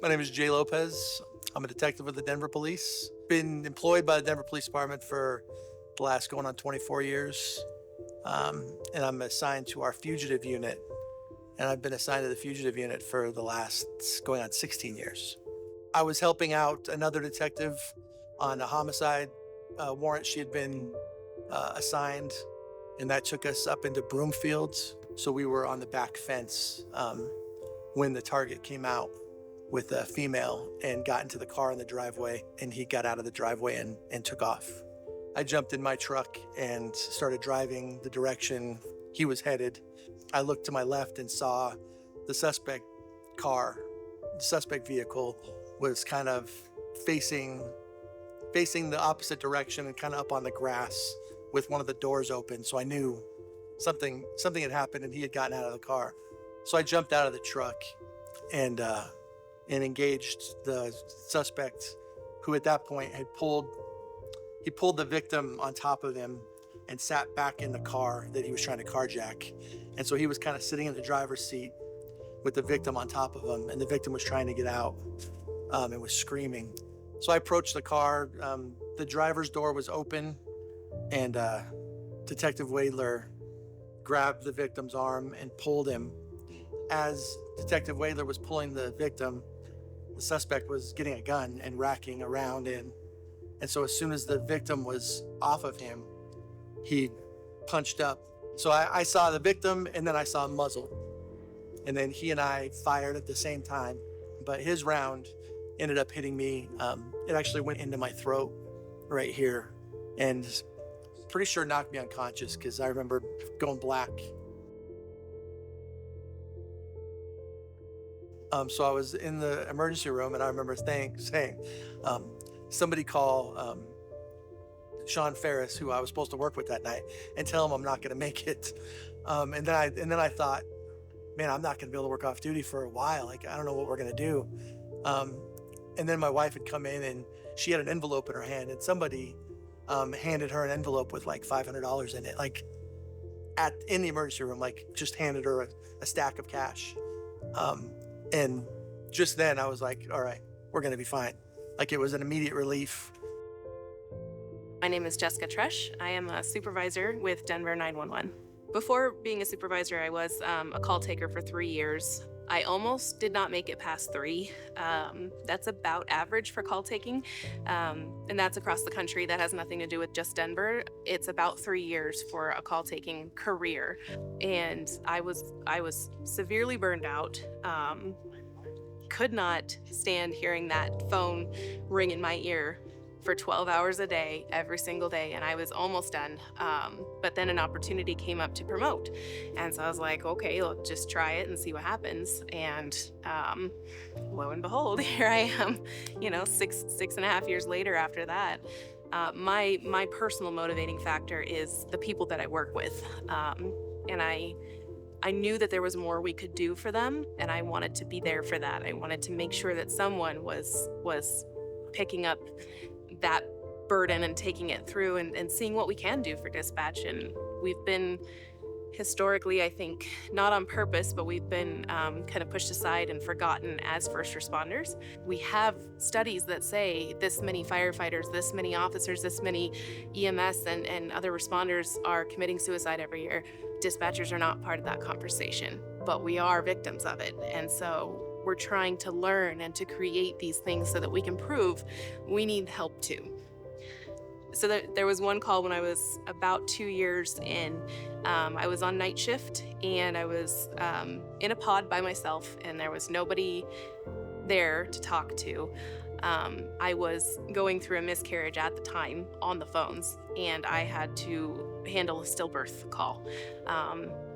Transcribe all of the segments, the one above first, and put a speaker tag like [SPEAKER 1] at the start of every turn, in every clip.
[SPEAKER 1] My name is Jay Lopez. I'm a detective with the Denver Police. Been employed by the Denver Police Department for the last going on 24 years. And I'm assigned to our fugitive unit. And I've been assigned to the fugitive unit for the last going on 16 years. I was helping out another detective on a homicide warrant she had been assigned, and that took us up into Broomfield. So we were on the back fence when the target came out with a female and got into the car in the driveway, and he got out of the driveway and took off. I jumped in my truck and started driving the direction he was headed. I looked to my left and saw the suspect car, the suspect vehicle was kind of facing the opposite direction and kind of up on the grass with one of the doors open. So I knew something had happened and he had gotten out of the car. So I jumped out of the truck and engaged the suspect, who at that point had pulled the victim on top of him and sat back in the car that he was trying to carjack. And so he was kind of sitting in the driver's seat with the victim on top of him, and the victim was trying to get out and was screaming. So I approached the car. The driver's door was open, and Detective Wadler grabbed the victim's arm and pulled him. As Detective Wadler was pulling the victim, the suspect was getting a gun and racking around in. And so as soon as the victim was off of him, he punched up. So I saw the victim, and then I saw a muzzle. And then he and I fired at the same time, but his round ended up hitting me. It actually went into my throat right here, and pretty sure knocked me unconscious because I remember going black. So I was in the emergency room, and I remember saying, somebody call Sean Ferris, who I was supposed to work with that night, and tell him I'm not going to make it. And then I thought, man, I'm not going to be able to work off duty for a while. Like, I don't know what we're going to do. And then my wife had come in, and she had an envelope in her hand, and somebody handed her an envelope with like $500 in it, like in the emergency room, like just handed her a stack of cash. And just then I was like, all right, we're going to be fine. Like, it was an immediate relief.
[SPEAKER 2] My name is Jessica Tresh. I am a supervisor with Denver 911. Before being a supervisor, I was a call taker for 3 years. I almost did not make it past 3. That's about average for call taking, and that's across the country. That has nothing to do with just Denver. It's about 3 years for a call taking career, and I was severely burned out. Could not stand hearing that phone ring in my ear for 12 hours a day, every single day, and I was almost done. But then an opportunity came up to promote. And so I was like, okay, look, just try it and see what happens. And lo and behold, here I am, six and a half years later after that. My personal motivating factor is the people that I work with. And I knew that there was more we could do for them, and I wanted to be there for that. I wanted to make sure that someone was picking up that burden and taking it through and seeing what we can do for dispatch. And we've been historically, I think, not on purpose, but we've been kind of pushed aside and forgotten as first responders. We have studies that say this many firefighters, this many officers, this many EMS and other responders are committing suicide every year. Dispatchers are not part of that conversation, but we are victims of it. And so we're trying to learn and to create these things so that we can prove we need help too. So there was one call when I was about 2 years in. I was on night shift, and I was in a pod by myself, and there was nobody there to talk to. I was going through a miscarriage at the time on the phones, and I had to handle a stillbirth call.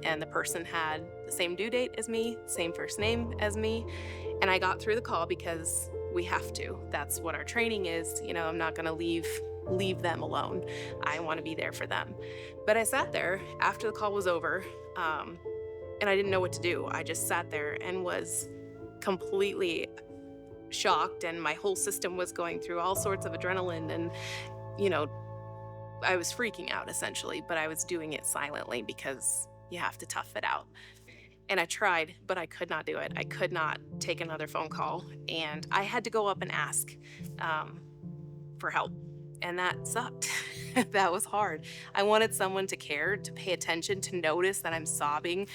[SPEAKER 2] And the person had the same due date as me, same first name as me, and I got through the call because we have to. That's what our training is. I'm not going to leave them alone. I want to be there for them. But I sat there after the call was over, and I didn't know what to do. I just sat there and was completely shocked, and my whole system was going through all sorts of adrenaline, and I was freaking out essentially, but I was doing it silently because you have to tough it out. And I tried, but I could not do it. I could not take another phone call. And I had to go up and ask um, for help. And that sucked. That was hard. I wanted someone to care, to pay attention, to notice that I'm sobbing,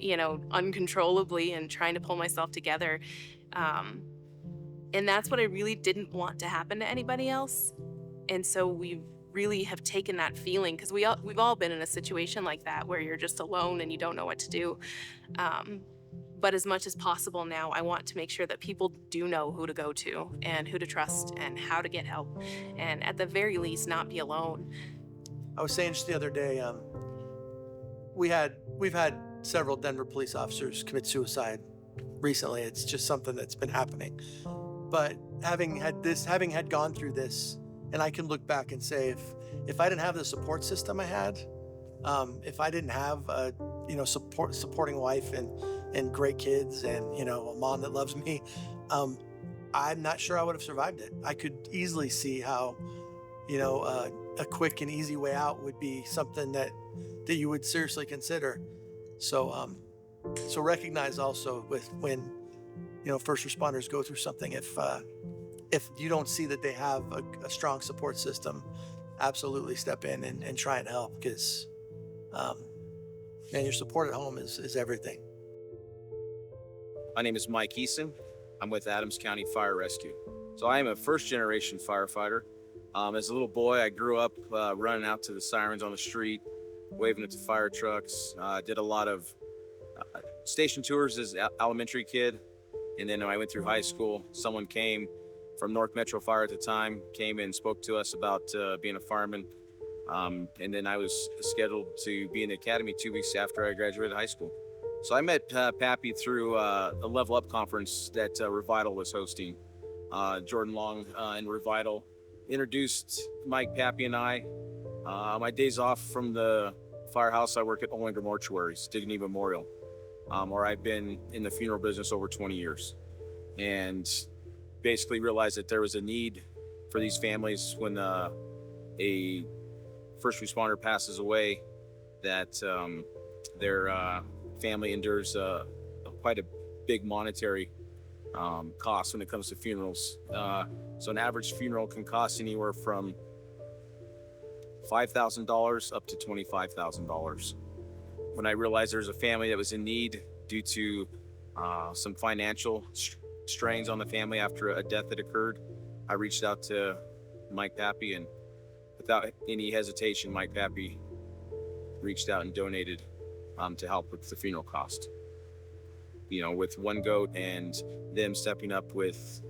[SPEAKER 2] uncontrollably and trying to pull myself together. Um, and that's what I really didn't want to happen to anybody else. And so we really have taken that feeling because we've all been in a situation like that where you're just alone and you don't know what to do. Um, but as much as possible now, I want to make sure that people do know who to go to and who to trust and how to get help, and at the very least, not be alone.
[SPEAKER 1] I was saying just the other day, we've had several Denver police officers commit suicide recently. It's just something that's been happening. But having had gone through this, and I can look back and say, if I didn't have the support system I had, if I didn't have a supporting wife and great kids and a mom that loves me, I'm not sure I would have survived it. I could easily see how a quick and easy way out would be something that you would seriously consider. So recognize also with when first responders go through something, if you don't see that they have a strong support system, absolutely step in and try and help, because man, your support at home is everything.
[SPEAKER 3] My name is Mike Eason. I'm with Adams County Fire Rescue. So I am a first generation firefighter. As a little boy, I grew up running out to the sirens on the street, waving at the fire trucks. Did a lot of station tours as an elementary kid. And then when I went through high school, someone came from North Metro Fire at the time, came and spoke to us about being a fireman. And then I was scheduled to be in the academy 2 weeks after I graduated high school. So I met Pappy through a Level Up conference that Revital was hosting. Jordan Long and Revital introduced Mike, Pappy, and I. My days off from the firehouse, I work at Olinger Mortuaries, Dignity Memorial, where I've been in the funeral business over 20 years. And basically realized that there was a need for these families when a first responder passes away, that their family endures quite a big monetary cost when it comes to funerals. So an average funeral can cost anywhere from $5,000 up to $25,000. When I realized there was a family that was in need due to some financial strains on the family after a death that occurred, I reached out to Mike Pappy, and without any hesitation, Mike Pappy reached out and donated to help with the funeral cost. With OneGoat and them stepping up with,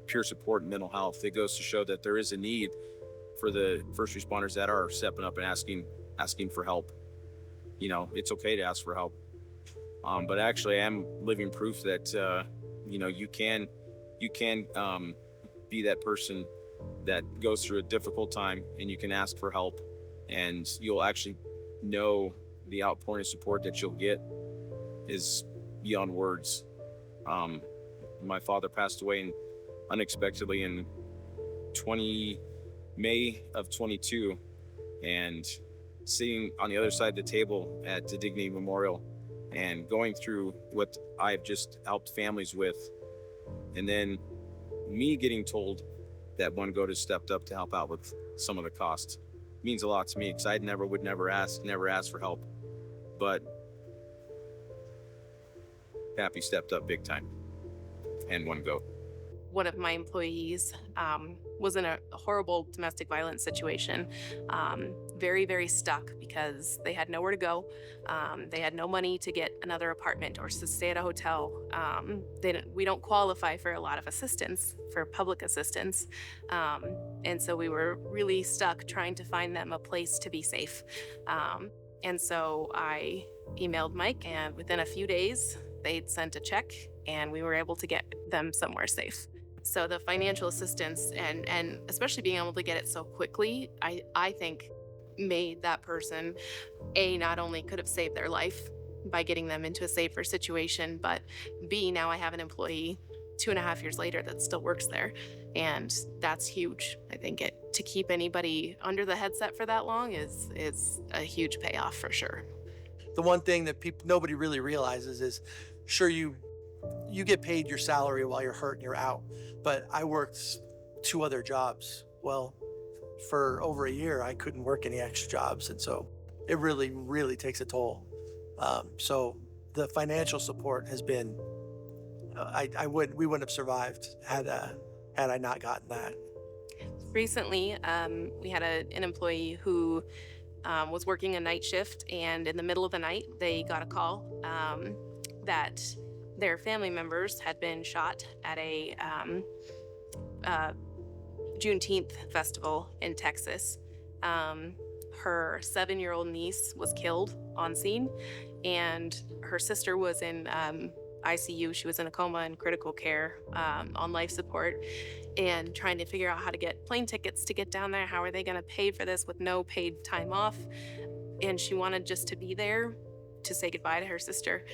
[SPEAKER 3] peer support and mental health, it goes to show that there is a need for the first responders that are stepping up and asking for help. It's okay to ask for help. But actually, I'm living proof that, you can be that person that goes through a difficult time, and you can ask for help, and you'll actually know the outpouring of support that you'll get is beyond words. My father passed away unexpectedly in May of 22, and sitting on the other side of the table at the Dignity Memorial and going through what I've just helped families with, and then me getting told that OneGoat has stepped up to help out with some of the costs means a lot to me, because I would never ask for help. But Pappy stepped up big time, and OneGoat.
[SPEAKER 2] One of my employees was in a horrible domestic violence situation, very, very stuck because they had nowhere to go. They had no money to get another apartment or to stay at a hotel. We don't qualify for a lot of assistance, for public assistance. And so we were really stuck trying to find them a place to be safe. And so I emailed Mike, and within a few days, they'd sent a check and we were able to get them somewhere safe. So the financial assistance and especially being able to get it so quickly, I think made that person, not only could have saved their life by getting them into a safer situation, but B, now I have an employee 2.5 years later that still works there. And that's huge. I think to keep anybody under the headset for that long is a huge payoff for sure.
[SPEAKER 1] the one thing that nobody really realizes is, sure, you get paid your salary while you're hurt and you're out, but I worked 2 other jobs. Well, for over a year, I couldn't work any extra jobs, and so it really, really takes a toll. So the financial support has been, we wouldn't have survived had I not gotten that.
[SPEAKER 2] Recently, we had an employee who was working a night shift, and in the middle of the night, they got a call that their family members had been shot at a Juneteenth festival in Texas. Her 7-year-old niece was killed on scene, and her sister was in ICU. She was in a coma and critical care on life support, and trying to figure out how to get plane tickets to get down there. How are they going to pay for this with no paid time off? And she wanted just to be there to say goodbye to her sister.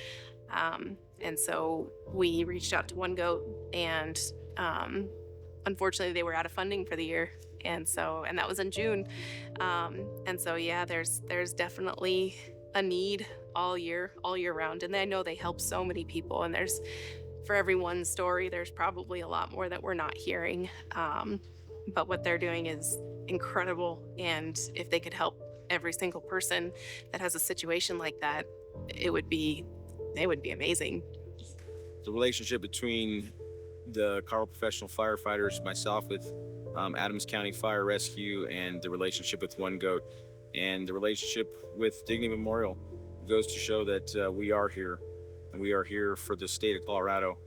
[SPEAKER 2] And so we reached out to OneGoat, and unfortunately they were out of funding for the year. And that was in June. And so, yeah, there's definitely a need all year round. And I know they help so many people, and for every one story, there's probably a lot more that we're not hearing. But what they're doing is incredible. And if they could help every single person that has a situation like that, it would be amazing.
[SPEAKER 3] The relationship between the Carl Professional Firefighters, myself with Adams County Fire Rescue, and the relationship with OneGoat, and the relationship with Dignity Memorial goes to show that we are here, and we are here for the state of Colorado,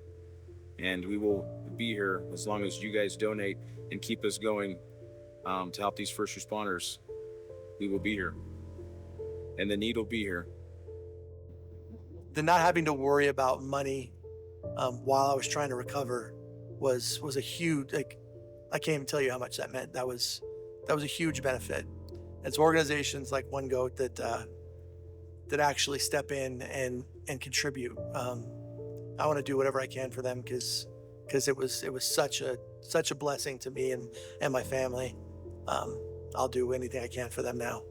[SPEAKER 3] and we will be here as long as you guys donate and keep us going to help these first responders. We will be here, and the need will be here.
[SPEAKER 1] The not having to worry about money while I was trying to recover was a huge, like, I can't even tell you how much that meant. That was a huge benefit. It's organizations like OneGoat that actually step in and contribute. I want to do whatever I can for them because it was such a blessing to me and my family. I'll do anything I can for them now.